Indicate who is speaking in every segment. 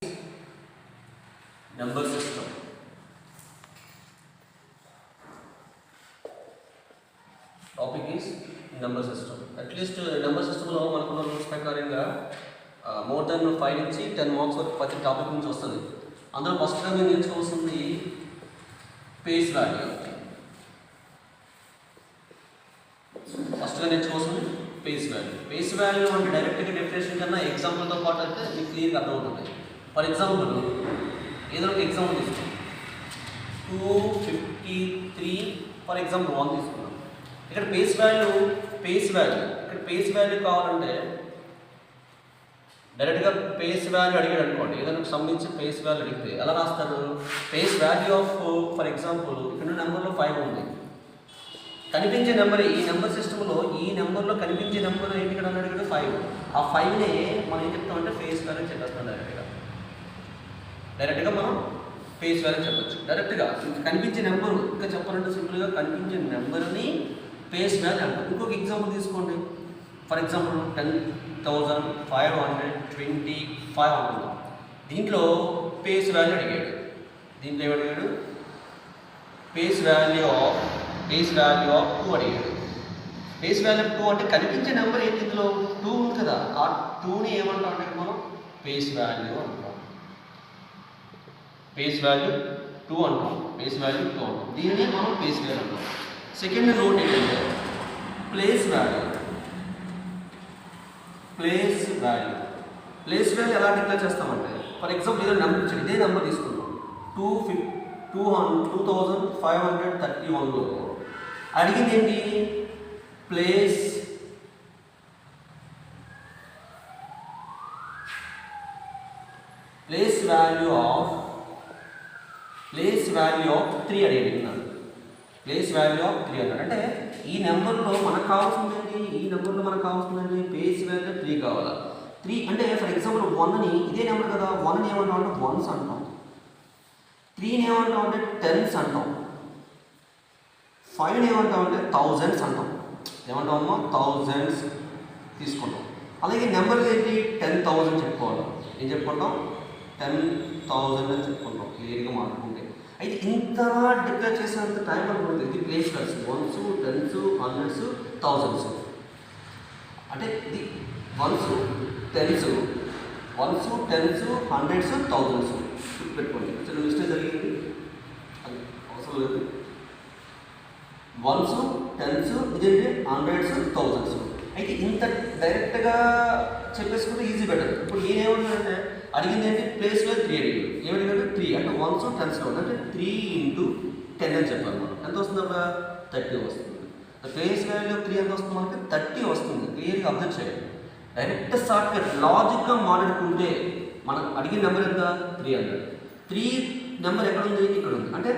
Speaker 1: number system. Topic is number system. At least number system లో మనకున్న rules ప్రకారంగా more than 5 నుంచి 10 marks వరకు ప్రతి టాపిక్ నుంచి వస్తుంది. అందులో ఫస్ట్గా మీరు నేర్చుకోవాల్సింది పేస్ వాల్యూ. ఫస్ట్గా నేర్చుకోవాల్సింది పేస్ వాల్యూ. పేస్ వాల్యూ అంటే డైరెక్ట్గా డెఫినేషన్ కన్నా ఎగ్జాంపుల్తో పాటు అయితే మీకు క్లియర్గా అర్థమవుతుంది. ఫర్ ఎగ్జాంపుల్ ఏదో ఒక ఎగ్జాంపుల్ తీసుకున్నాం. 253 ఫర్ ఎగ్జాంపుల్ 1 తీసుకున్నాం. ఇక్కడ పేస్ వాల్యూ ఇక్కడ పేస్ వాల్యూ కావాలంటే డైరెక్ట్గా పేస్ వాల్యూ అడిగాడు అనుకోండి, ఏదైనా సంబంధించి పేస్ వాల్యూ అడిగితే ఎలా రాస్తారు? Face value of for example ఇక్కడ నెంబర్లో 5 ఉంది. కనిపించే నెంబర్ ఈ నెంబర్ సిస్టంలో ఈ నెంబర్లో కనిపించే నెంబర్ ఏంటి ఇక్కడ అన్నాడు 5. ఆ 5నే మనం ఏం చెప్తామంటే ఫేస్ వాల్యూ చెప్పేస్తాం. డైరెక్ట్గా మనం ఫేస్ వాల్యూ చెప్పచ్చు. డైరెక్ట్గా కనిపించే నెంబరు ఇంకా చెప్పాలంటే సింపుల్గా కనిపించే నెంబర్ని ఫేస్ వాల్యూ అంటారు. ఇంకొక ఎగ్జాంపుల్ తీసుకోండి. ఫర్ ఎగ్జాంపుల్ 10,525 అనుకుందాం. దీంట్లో ఫేస్ వాల్యూ అడిగాడు. దీంట్లో ఏమడిగాడు? ఫేస్ వాల్యూ ఆఫ్ 2 అడిగాడు. ఫేస్ వాల్యూ ఆఫ్ 2 అంటే కనిపించే నెంబర్ ఏంటి? ఇందులో 2 ఉంది కదా, ఆ 2ని ఏమంటాం అంటే మనం ఫేస్ వాల్యూ అంటాం. ఫేస్ వాల్యూ 2 అంటాం. దీనిని మనం ఫేస్ వాల్యూ అంటాం. సెకండ్ నోట్ ఏంటంటే ప్లేస్ వాల్యూ ఎలా డిక్లేర్ చేస్తామంటే ఫర్ ఎగ్జాంపుల్ ఏదో నెంబర్ ఇచ్చాడు, ఇదే నెంబర్ తీసుకుంటాం. 2531లో అడిగింది ఏంటి? ప్లేస్ వాల్యూ ఆఫ్ 3 అడిగాడు. ప్లేస్ వాల్యూ ఆఫ్ 3 అన్నాడు. అంటే ఈ నెంబర్లో మనకు కావాల్సిందండి, ప్లేస్ వాల్యూ 3 కావాలా? 3 అంటే ఫర్ ఎగ్జాంపుల్ 1ని ఇదే నెంబర్ కదా, 1ని ఏమంటాం అంటే 1s అంటాం. 3ని ఏమంటాం అంటే 10s అంటాం. 5ని ఏమంటాం అంటే 1000s అంటాం. ఏమంటామమ్మా? 1000s తీసుకుంటాం. అలాగే నెంబర్ ఏంటి? 10,000 చెప్పుకోవాలి. ఏం చెప్పుకుంటాం? 10,000 అని చెప్పుకుంటాం క్లియర్గా మాట్లాడుకుంటే. అయితే ఇంత డిక్లేర్ చేసినంత టైం అనుకుంటుంది. ఇది place values 1s, 10s, 100s, 1000s. అంటే ఇది 1s, 10s, 100s, 1000s పెట్టుకోండి. చిన్న మిస్టేక్ జరిగింది, అది అవసరం లేదు. 1s, 10s, ఇదేంటి 100s, 1000s. అయితే ఇంత డైరెక్ట్గా చెప్పేసుకుంటే ఈజీ బెటర్. ఇప్పుడు నేనేమన్నానంటే అడిగింది ఏంటి? ప్లేస్ వాల్యూ 3 అడిగాడు. ఏమడిగాడు? 3 అంటే 1s, 10s అంటే 3 × 10 అని చెప్పాలి. మనం ఎంత వస్తుంది అప్పుడు? 30 వస్తుంది. ప్లేస్ వాల్యూ 3 ఎంత వస్తుంది మనకి? 30 వస్తుంది. క్లియర్గా అబ్జర్వ్ చేయండి. డైరెక్ట్ షార్ట్కట్ లాజిక్గా మాట్లాడుకుంటే మనం అడిగిన నెంబర్ ఎంత? 300. 3 నెంబర్ ఎక్కడ ఉంది? ఇక్కడ ఉంది. అంటే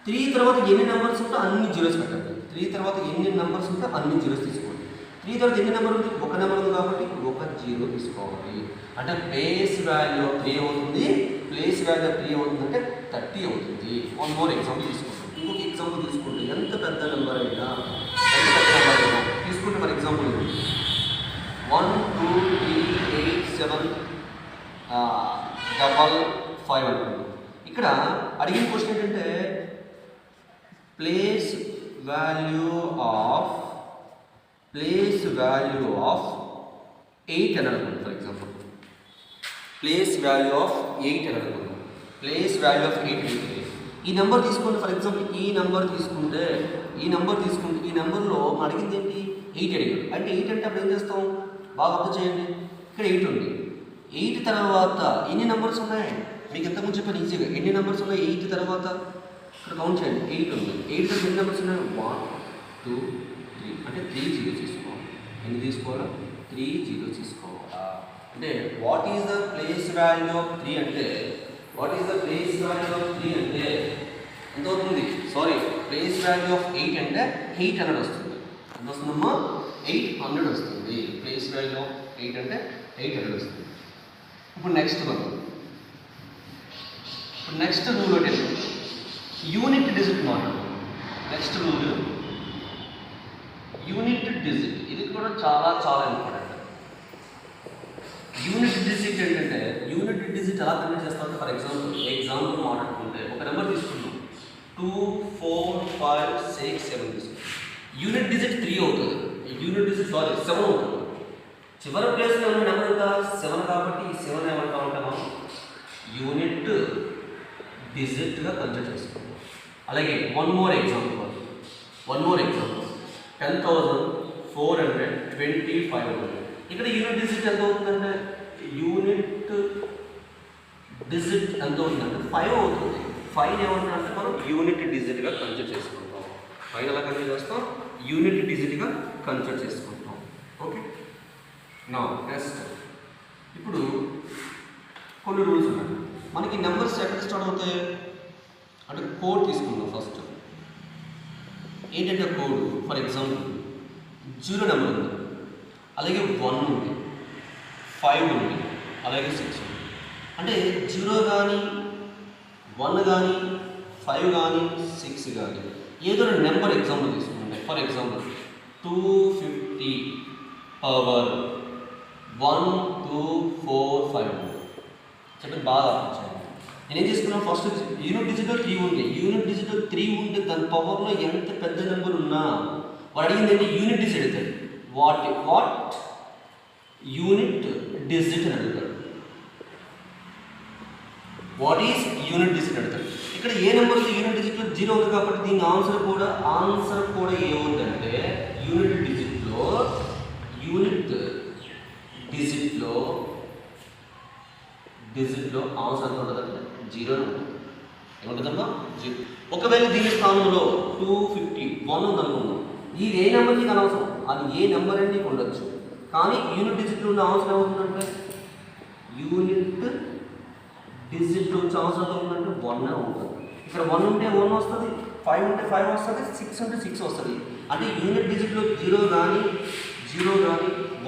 Speaker 1: 3 తర్వాత ఎన్ని నెంబర్స్ ఉంటే అన్ని జీరోస్ పెట్టండి. 3 తర్వాత ఎన్ని నెంబర్స్ ఉంటే అన్ని జీరోస్ తీసుకోండి. 3 తర్వాత ఎన్ని నెంబర్ ఉంది? ఒక నెంబర్ ఉంది కాబట్టి ఒక జీరో తీసుకోవాలి. అంటే ప్లేస్ వాల్యూ 3 అవుతుంది. ప్లేస్ వాల్యూ 3 అవుతుంది అంటే 30 అవుతుంది. 1 మోర్ ఎగ్జాంపుల్ తీసుకుంటాం. ఇంకొక ఎగ్జాంపుల్ తీసుకుంటే ఎంత పెద్ద నెంబర్ అయినా తీసుకుంటే ఫర్ ఎగ్జాంపుల్ 1 2 3 8 7 5 అనుకుంటాం. ఇక్కడ అడిగిన క్వశ్చన్ ఏంటంటే ప్లేస్ వాల్యూ ఆఫ్ 8 అని అనుకుంటాం. For example place value of 8 అని అనుకుంటాం. ప్లేస్ వాల్యూ ఆఫ్ 8 అంటే ఈ నెంబర్ తీసుకుంటే ఫర్ ఎగ్జాంపుల్ ఈ నెంబర్ తీసుకుంటే ఈ నెంబర్లో అడిగింది ఏంటి? 8 అడిగాడు. అంటే 8 అంటే అప్పుడు ఏం చేస్తాం? బాగా అర్థం చేయండి. ఇక్కడ 8 ఉంది. 8 తర్వాత ఎన్ని నెంబర్స్ ఉన్నాయి? మీకు ఎంతమంది చెప్పాను ఈజీగా. ఎన్ని నెంబర్స్ ఉన్నాయి 8 తర్వాత? ఇక్కడ కౌంట్ చేయండి. 8 ఉంది. 8 తర్వాత ఎన్ని నెంబర్స్ ఉన్నాయి? 1 2 3 అంటే 3 జీరోస్ తీసుకోవాలి. ఎన్ని తీసుకోవాలా? 3 జీరోస్ తీసుకోవాలా? అంటే what is the place value of 3 అంటే ఎంత అవుతుంది? ప్లేస్ వాల్యూ ఆఫ్ 8 అంటే 800 వస్తుంది. ఎంత వస్తుందమ్మా? 800 వస్తుంది. ప్లేస్ వాల్యూ ఆఫ్ 8 అంటే 800 వస్తుంది. ఇప్పుడు నెక్స్ట్ రూల్ ఒకటి యూనిట్ డిజిట్ మాట్లాడు. Next rule unit digit. ఇది కూడా చాలా ఇంపార్టెంట్. యూనిట్ డిజిట్ ఏంటంటే డిజిట్ ఎలా కన్వర్ట్ చేస్తామంటే ఫర్ ఎగ్జాంపుల్ మాట్లాడుకుంటే ఒక నెంబర్ తీసుకున్నాం 2 4 5 6 7 తీసుకున్నాం. యూనిట్ డిజిట్ 3 అవుతుంది, యూనిట్ డిజిట్ 7 అవుతుంది. చివరి ప్లేస్లో ఉన్న నెంబర్ ఎంత 7 కాబట్టి ఈ 7 ఏమంటా ఉంటాం మనం యూనిట్ డిజిట్గా కన్సిడర్ చేసుకుంటాం. అలాగే వన్ మోర్ ఎగ్జాంపుల్ 10,425. ఇక్కడ యూనిట్ డిజిట్ ఎంత అవుతుందంటే యూనిట్ డిజిట్ ఎంత అవుతుందంటే 5 అవుతుంది. 5 ఏమంటారంటే మనం యూనిట్ డిజిట్గా కన్సిడర్ చేసుకుంటాం. 5 ఎలా కన్సిడర్ చేస్తాం యూనిట్ డిజిట్గా కన్సిడర్ చేసుకుంటాం. ఓకే నా నెక్స్ట్ ఇప్పుడు కొన్ని రూల్స్ ఉన్నాయి. మనకి నెంబర్స్ ఎక్కడ స్టార్ట్ అవుతాయి అంటే కోడ్ తీసుకుందాం. ఫస్ట్ ఏంటంటే కోడ్ ఫర్ ఎగ్జాంపుల్ 0 నెంబర్ ఉంది, అలాగే 1 ఉంది, 5 ఉంది, అలాగే 6 ఉంది. అంటే 0 కానీ 1 కానీ 5 కానీ 6 కానీ ఏదో ఒక నెంబర్ ఎగ్జాంపుల్ తీసుకుంటే ఫర్ ఎగ్జాంపుల్ 250 పవర్ 1 2 4 5 చెప్పండి బాగా ఆలోచించండి. నేనేం చేసుకున్నాను ఫస్ట్ యూనిట్ డిజిట్లో 3 ఉంది. యూనిట్ డిజిట్లో 3 ఉంటే దాని పవర్లో ఎంత పెద్ద నెంబర్ ఉన్నా వాడు అడిగింది ఏంటి యూనిట్ డిజిట్ అడుగుతాడు. వాట్ యూనిట్ డిజిట్ అని అడుగుతాడు. వాట్ ఈజ్ యూనిట్ డిజిట్ అడుగుతాడు. ఇక్కడ ఏ నెంబర్ ఉంది యూనిట్ డిజిట్లో 0 ఉంది కాబట్టి దీని ఆన్సర్ కూడా ఏముందంటే యూనిట్ డిజిట్లో ఆన్సర్ ఎంత ఉంటుందంటే 0 ఉంటుంది. ఏముంటుందమ్మా 0. ఒకవేళ దీని స్థానంలో 250 1 ఉంది అనుకుందాం. ఇది ఏ నెంబర్కి అనవసరం, అది ఏ నెంబర్ అని ఉండొచ్చు. కానీ యూనిట్ డిజిట్లో ఉన్న ఆన్సర్ ఏమవుతుందంటే యూనిట్ డిజిట్లో వచ్చే ఆన్సర్ ఎంత ఉంటుందంటే 1 ఉంటుంది. ఇక్కడ 1 ఉంటే 1 వస్తుంది, 5 ఉంటే 5 వస్తుంది, 6 ఉంటే 6 వస్తుంది. అంటే యూనిట్ డిజిట్లో 0 కానీ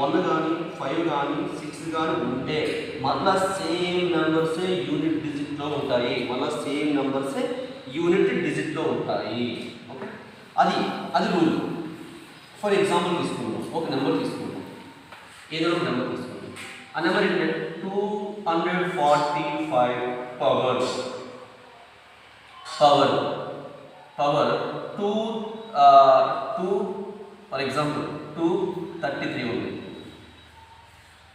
Speaker 1: 1 కానీ 5 కానీ 6 కానీ ఉంటే మళ్ళీ సేమ్ నెంబర్సే యూనిట్ డిజిట్లో ఉంటాయి. ఓకే అది రూల్. ఫర్ ఎగ్జాంపుల్ తీసుకుందాం, ఒక నెంబర్ తీసుకుందాం, ఏదో ఒక నెంబర్ తీసుకుందాం. ఆ నెంబర్ ఏంటంటే 245 పవర్ 2 ఫర్ ఎగ్జాంపుల్ 233 ఉంది.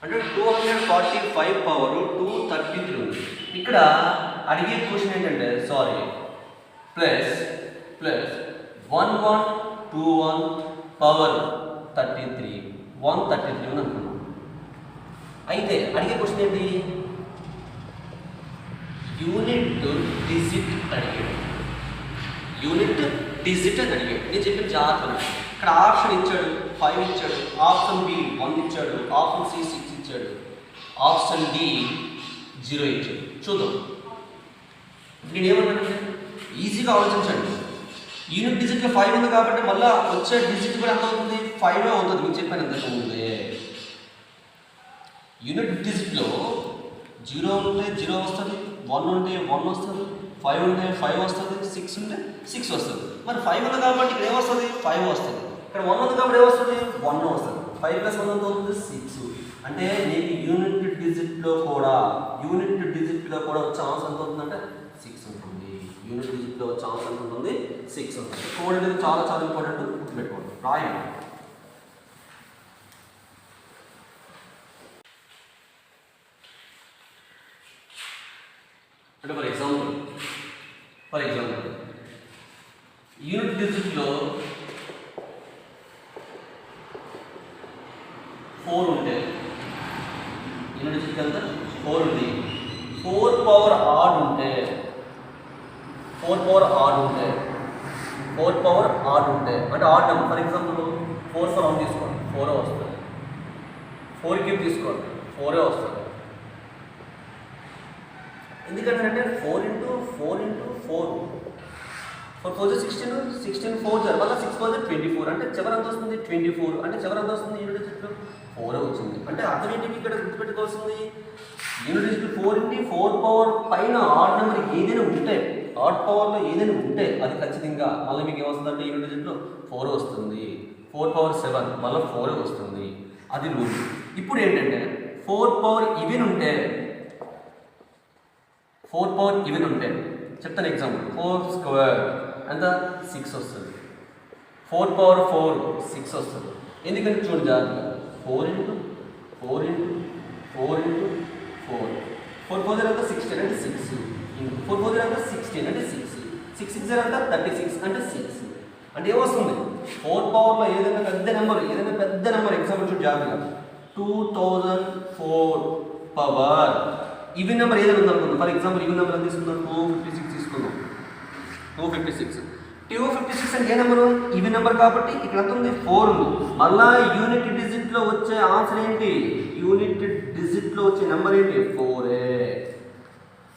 Speaker 1: అంటే 245 పవర్ 233 ఉంది. ఇక్కడ అడిగే క్వశ్చన్ ఏంటంటే ప్లస్ 1121 పవర్ 33 133 అని అనుకున్నాం. అయితే అడిగే క్వశ్చన్ ఏంటి యూనిట్ డిజిట్ అడిగాడు. నేను చెప్పిన జాగ్రత్త. ఇక్కడ ఆప్షన్ ఇచ్చాడు 5 ఇచ్చాడు, ఆప్షన్ బి 1 ఇచ్చాడు, ఆప్షన్ సి 6 ఇచ్చాడు, ఆప్షన్ డి 0 ఇచ్చాడు. చూద్దాం. నేను ఏమంటానంటే ఈజీగా ఆలోచించండి. యూనిట్ డిజిట్లో 5 ఉంది కాబట్టి మళ్ళీ వచ్చే డిజిట్ కూడా ఎంత అవుతుంది 5 అవుతుంది. మీకు చెప్పాను ఎంతకు ముందే యూనిట్ డిజిట్లో 0 ఉంటే 0 వస్తుంది, 1 ఉంటే 1 వస్తుంది, 5 ఉంటే 5 వస్తుంది, 6 ఉంటే 6 వస్తుంది. మరి 5 ఉంది కాబట్టి ఇక్కడ ఏమొస్తుంది 5 వస్తుంది. ఇక్కడ 1 ఉంది కాబట్టి ఏమొస్తుంది 1 వస్తుంది. 5 + 1 ఎంత అవుతుంది 6. అంటే నేను యూనిట్ డిజిట్లో కూడా వచ్చే ఆన్సర్ ఎంత అవుతుందంటే 6 ఉంటుంది. యూనిట్ డిజిట్లో వచ్చే ఆన్సర్ ఎంత ఉంటుంది 6 ఉంటుంది. కోడ్ అనేది చాలా ఇంపార్టెంట్, గుర్తుపెట్టుకోండి, రాయండి. అంటే ఫర్ ఎగ్జాంపుల్ యూనిట్ డిజిట్లో 4 ఉంటే యూనిట్ డిజిట్ ఎంత 4 ఉంది. 4 పవర్ ఆడ్ ఉంటే 4 పవర్ ఆడ్ ఉంటే అంటే odd number. For example 4 for 1 తీసుకోండి 4 వస్తుంది. 4 క్యూబ్ తీసుకోండి 4 వస్తుంది. ఎందుకంటే 4 × 4 4 16 4 మళ్ళీ 6 24 అంటే చివరి ఎంత వస్తుంది 24. అంటే చివరి ఎంత వస్తుంది యూనిట్ డిజిట్లో 4 వచ్చింది. అంటే అర్థం ఏంటి ఇక్కడ గుర్తుపెట్టుకోవాల్సింది యూనిట్ డిజిట్ 4 × 4 పవర్ పైన ఆడ్ నెంబర్ ఏదైనా ఉంటే, ఆడ్ పవర్లో ఏదైనా ఉంటే అది ఖచ్చితంగా మళ్ళీ మీకు ఏమొస్తుందంటే యూనిట్ డిజిట్లో 4 వస్తుంది. 4 పవర్ 7 మళ్ళీ 4 వస్తుంది. అది రూల్. ఇప్పుడు ఏంటంటే 4 పవర్ ఈవెన్ ఉంటే 4 పవర్ ఈవెన్ ఉంటే చెప్తాను ఎగ్జాంపుల్ 4 స్క్వేర్ ఎంత 6 వస్తుంది. 4 పవర్ 4 6 వస్తుంది. ఎందుకంటే చూడండి జాగ్రత్తగా 4 ఇంటూ 4 ఇంటూ 4 ఇంటూ 4 4 4 అంటే 16 అంటే 6 ఇంటూ 4 4 అంటే 16 అంటే 6 6 6 అంటే 36 అంటే 6 అంటే ఏమొస్తుంది 4 పవర్లో ఏదైనా పెద్ద నెంబర్ ఎగ్జాంపుల్ చూడు జాగ్రత్తగా 2004 పవర్ ఈవెన్ నెంబర్ ఏదైనా ఉందనుకుందాం. ఫర్ ఎగ్జాంపుల్ ఈవెన్ నెంబర్ ఎంత తీసుకుందాం 256 తీసుకుందాం. 256 అంటే ఏ నెంబరు ఈవెన్ నెంబర్ కాబట్టి ఇక్కడ ఎంత ఉంది 4 ఉంది. మళ్ళా యూనిట్ డిజిట్లో వచ్చే ఆన్సర్ ఏంటి యూనిట్ డిజిట్లో వచ్చే నెంబర్ ఏంటి 4.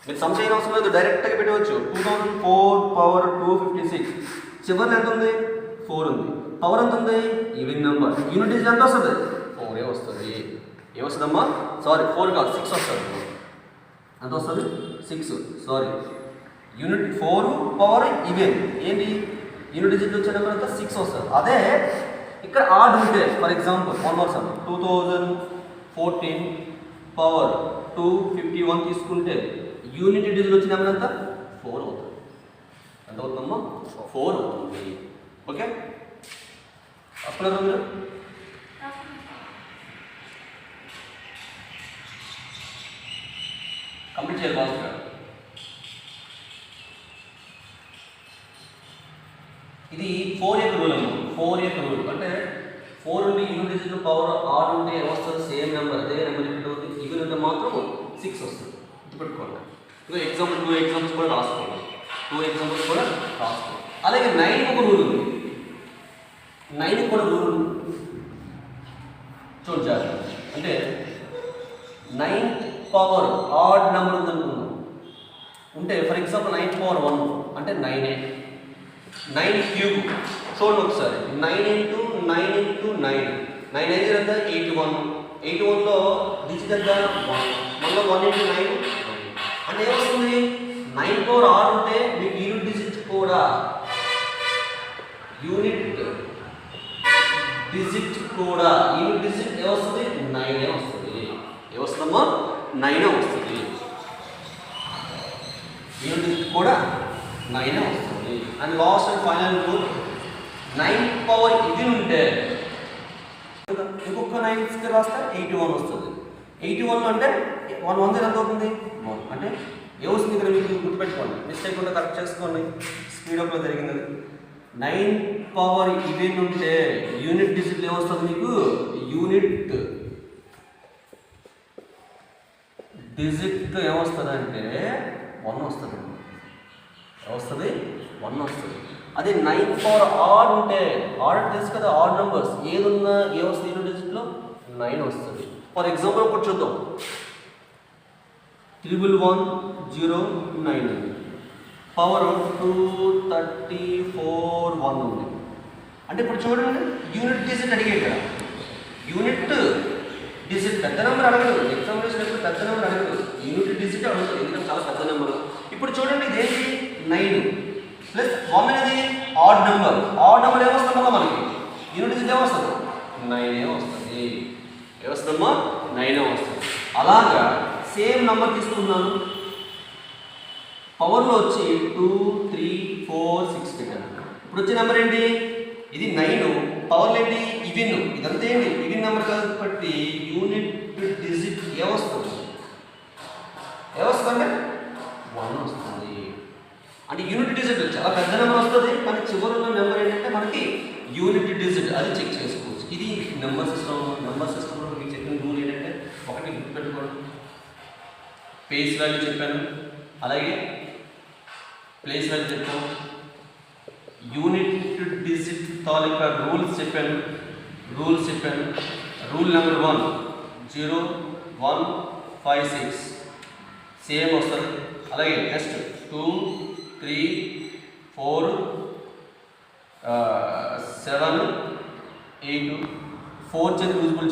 Speaker 1: మీరు సంశయం అవసరం లేదు, డైరెక్ట్గా పెట్టవచ్చు. 2004 పవర్ 256 చివరిలో ఎంత ఉంది 4 ఉంది. పవర్ ఎంత ఉంది ఈవెన్ నెంబర్. యూనిట్ డిజిట్ ఎంత వస్తుంది 4 వస్తుంది. ఏమొస్తుందమ్మా సారీ 4 కాదు 6 వస్తుంది. ఎంత వస్తుంది 6 సారీ యూనిట్ 4 పవర్ ఈవెన్ ఏంటి యూనిట్ డిజిట్ వచ్చే నెంబర్ అంతా 6 వస్తుంది. అదే ఇక్కడ ఆడ్ ఉంటే ఫర్ ఎగ్జాంపుల్ 2014 పవర్ 251 తీసుకుంటే యూనిట్ డిజిట్ వచ్చిన నెంబర్ అంతా 4 అవుతుంది. ఎంత అవుతుందమ్మా 4 అవుతుంది. ఓకే అప్పుడు కంప్లీట్ చేయాలి బాగా. ఇది 4 యొక్క రూల్ అమ్మా. 4 యొక్క రూల్ అంటే 4 ఉండి యూనిట్ డిజిట్ పవర్ ఆడ్ ఉంటే వస్తుంది సేమ్ నెంబర్. అదే నెంబర్ రిపీట్ అవుతుంది. ఈవెన్ ఉంటే మాత్రం 6 వస్తుంది. గుర్తుపెట్టుకోండి. ఇంకా ఎగ్జాంపుల్ 2 ఎగ్జాంపుల్స్ కూడా రాసుకోండి. 2 ఎగ్జాంపుల్స్ కూడా రాసుకోండి. అలాగే 9 ఒక రూల్ ఉంది. 9 కూడా రూల్ ఉంది చూడాలి. అంటే 9 పవర్ ఆడ్ నెంబర్ ఉందనుకుందాం. ఉంటే ఫర్ ఎగ్జాంపుల్ 9 పవర్ 1 అంటే 9. 9 క్యూబ్ చూడండి ఒకసారి 9 ఇంటూ 9 ఇంటూ 9 9 అయితే ఎంత 81. 81లో డిజిట్ ఎంత 1. మళ్ళీ 1 ఇంటూ 9 అంటే ఏమొస్తుంది 9 పవర్ ఆడ్ ఉంటే మీకు యూనిట్ డిజిట్ కూడా యూనిట్ డిజిట్ ఏమొస్తుంది 9 వస్తుంది. ఏమొస్తుందమ్మా 9 వస్తుంది. యూనిట్ డిజిట్ కూడా 9 వస్తుంది. And last and final rule 9 power ఇది ఉంటే ఇంకొక 9 రాస్తే 81 వస్తుంది. 81 అంటే 1 1 ఎంత అవుతుంది 1 అంటే ఏమొస్తుంది ఇక్కడ మీకు గుర్తుపెట్టుకోండి. మిస్టేక్ ఉంటే కరెక్ట్ చేసుకోండి. స్పీడప్లో జరిగింది. 9 పవర్ ఈవెన్ ఉంటే యూనిట్ డిజిట్ ఏమొస్తుంది మీకు యూనిట్ డిజిట్ ఏమొస్తుంది అంటే 1 వస్తుంది. ఏమొస్తుంది 1 వస్తుంది. అదే 9 పవర్ ఆడ్ ఉంటే ఆడ్ తెలుసు కదా ఆడ్ నెంబర్స్ ఏదున్నా ఏమొస్తుంది యూనిట్ డిజిట్లో 9 వస్తుంది. ఫర్ ఎగ్జాంపుల్ ఒకటి చూద్దాం 1110 ఉంది. పవర్ 2341 ఉంది. అంటే ఇప్పుడు చూడండి యూనిట్ డిజిట్ అడిగే ఇక్కడ యూనిట్ డిజిట్ పెద్ద నెంబర్ అడగదు. ఎగ్జామినేషన్ ఎప్పుడు పెద్ద నెంబర్ అడగదు, యూనిట్ డిజిట్ అడుగుతుంది. ఎందుకంటే చాలా పెద్ద నెంబర్. ఇప్పుడు చూడండి ఇదేంటి 9 ప్లస్ 1 అనేది ఆడ్ నెంబర్. ఆడ్ నెంబర్ ఏమొస్తుందమ్మా మనకి యూనిట్ డిజిట్ ఏమొస్తుంది 9 వస్తుంది. ఏమొస్తుందమ్మా 9 వస్తుంది. అలాగా సేమ్ నెంబర్ తీసుకున్నాను. పవర్లో వచ్చి 2 3 4 6 పెట్టాను. ఇప్పుడు వచ్చే నెంబర్ ఏంటి ఇది 9. పవర్లో ఏంటి ఈవెన్. ఇదంతా ఏంటి ఈవెన్ నెంబర్ కాబట్టి యూనిట్ డిజిట్ ఏమొస్తుంది 1 వస్తుంది. అంటే యూనిట్ డిజిట్ చాలా పెద్ద నెంబర్ వస్తుంది కానీ చివరిలో నెంబర్ ఏంటంటే మనకి యూనిట్ డిజిట్ అది చెక్ చేసుకోవచ్చు. ఇది నెంబర్ సిస్టంలో మీకు చెప్పిన రూల్ ఏంటంటే ఒకటి గుర్తుపెట్టుకోండి. పేస్ వాల్యూ చెప్పాను, అలాగే ప్లేస్ వాల్యూ చెప్పాను, యూనిట్ డిజిట్ తాలూకా రూల్ చెప్పాను. రూల్ నెంబర్ 1 0 1 5 6 సేమ్ వస్తుంది. అలాగే నెక్స్ట్ 2 3 4 7 8 4 చేత యూజ్ఫుల్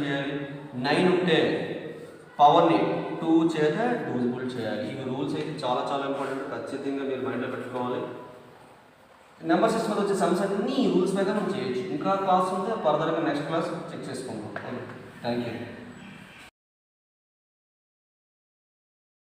Speaker 1: చేయాలి. 9 ఉంటే పవర్ని 2 చేత యూజ్ఫుల్ చేయాలి. ఇవి రూల్స్ అయితే చాలా ఇంపార్టెంట్. ఖచ్చితంగా మీరు మైండ్లో పెట్టుకోవాలి. నెంబర్ సిస్టమ్ వచ్చే సమ్స్ అన్ని రూల్స్ మీద మనం చేయొచ్చు. ఇంకా క్లాస్ ఉంటే ఫర్దర్గా నెక్స్ట్ క్లాస్ చెక్ చేసుకుందాం. Thank you.